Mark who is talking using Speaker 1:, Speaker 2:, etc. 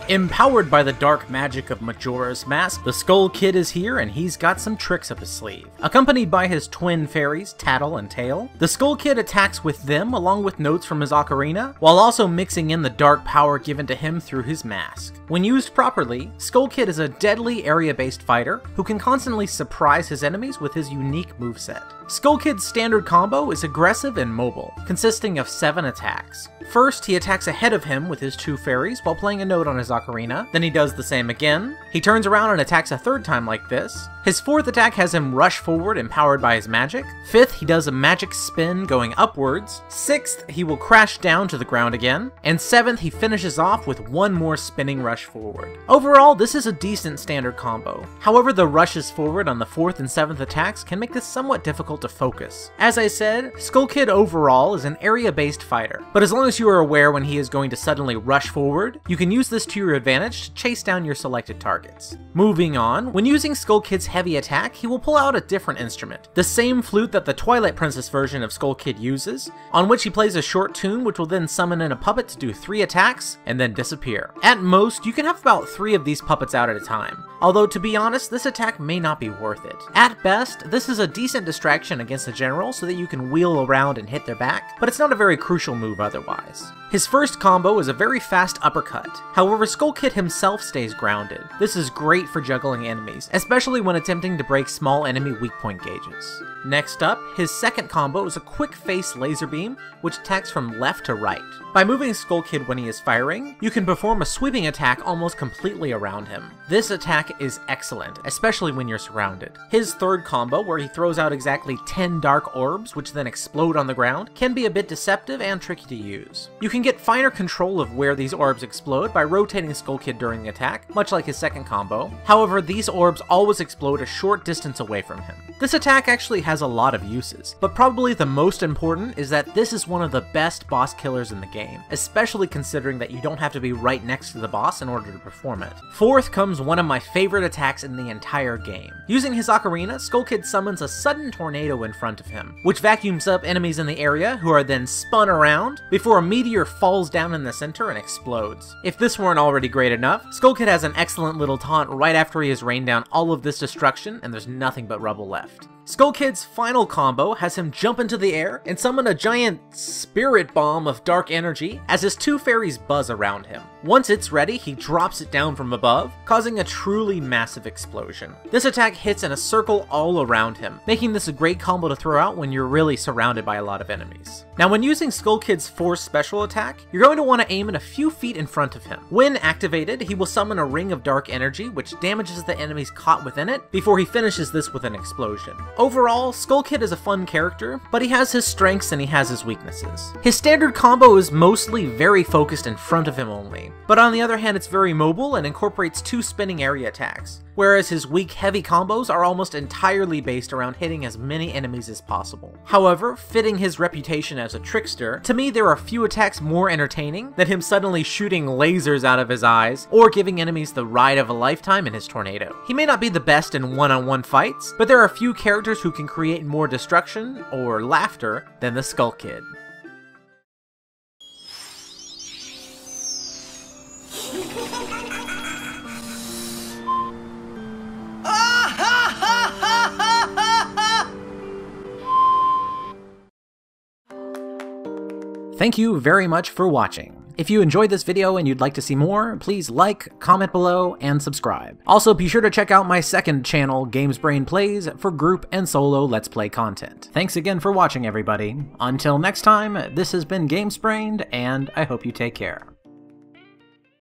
Speaker 1: Empowered by the dark magic of Majora's Mask, the Skull Kid is here and he's got some tricks up his sleeve. Accompanied by his twin fairies, Tattle and Tail, the Skull Kid attacks with them along with notes from his Ocarina, while also mixing in the dark power given to him through his mask. When used properly, Skull Kid is a deadly area-based fighter who can constantly surprise his enemies with his unique moveset. Skull Kid's standard combo is aggressive and mobile, consisting of 7 attacks. First, he attacks ahead of him with his 2 fairies while playing a note on his Ocarina, then he does the same again. He turns around and attacks a 3rd time like this. His 4th attack has him rush forward empowered by his magic. 5th, he does a magic spin going upwards. 6th, he will crash down to the ground again. And 7th, he finishes off with 1 more spinning rush forward. Overall, this is a decent standard combo. However, the rushes forward on the 4th and 7th attacks can make this somewhat difficult to focus. As I said, Skull Kid overall is an area-based fighter, but as long as you are aware when he is going to suddenly rush forward, you can use this to your advantage to chase down your selected targets. Moving on, when using Skull Kid's heavy attack, he will pull out a different instrument, the same flute that the Twilight Princess version of Skull Kid uses, on which he plays a short tune which will then summon in a puppet to do 3 attacks and then disappear. At most, you can have about 3 of these puppets out at a time, although to be honest, this attack may not be worth it. At best, this is a decent distraction against the general so that you can wheel around and hit their back, but it's not a very crucial move otherwise. His first combo is a very fast uppercut, however Skull Kid himself stays grounded. This is great for juggling enemies, especially when attempting to break small enemy weak point gauges. Next up, his second combo is a quick face laser beam, which attacks from left to right. By moving Skull Kid when he is firing, you can perform a sweeping attack almost completely around him. This attack is excellent, especially when you're surrounded. His third combo, where he throws out exactly 10 dark orbs which then explode on the ground, can be a bit deceptive and tricky to use. You can get finer control of where these orbs explode by rotating Skull Kid during the attack, much like his second combo. However, these orbs always explode a short distance away from him. This attack actually has a lot of uses, but probably the most important is that this is one of the best boss killers in the game, especially considering that you don't have to be right next to the boss in order to perform it. Fourth comes one of my favorite attacks in the entire game. Using his Ocarina, Skull Kid summons a sudden tornado in front of him, which vacuums up enemies in the area who are then spun around before a meteor falls down in the center and explodes. If this weren't already great enough, Skull Kid has an excellent little taunt right after he has rained down all of this destruction and there's nothing but rubble left. Skull Kid's final combo has him jump into the air and summon a giant spirit bomb of dark energy as his 2 fairies buzz around him. Once it's ready, he drops it down from above, causing a truly massive explosion. This attack hits in a circle all around him, making this a great combo to throw out when you're really surrounded by a lot of enemies. Now, when using Skull Kid's Force special attack, you're going to want to aim it a few feet in front of him. When activated, he will summon a ring of dark energy which damages the enemies caught within it before he finishes this with an explosion. Overall, Skull Kid is a fun character, but he has his strengths and he has his weaknesses. His standard combo is mostly very focused in front of him only, but on the other hand it's very mobile and incorporates 2 spinning area attacks, whereas his weak heavy combos are almost entirely based around hitting as many enemies as possible. However, fitting his reputation as a trickster, to me there are few attacks more entertaining than him suddenly shooting lasers out of his eyes or giving enemies the ride of a lifetime in his tornado. He may not be the best in one-on-one fights, but there are few characters who can create more destruction or laughter than the Skull Kid. Thank you very much for watching. If you enjoyed this video and you'd like to see more, please like, comment below, and subscribe. Also, be sure to check out my second channel, GamesBrain Plays, for group and solo Let's Play content. Thanks again for watching, everybody. Until next time, this has been GamesBrained, and I hope you take care.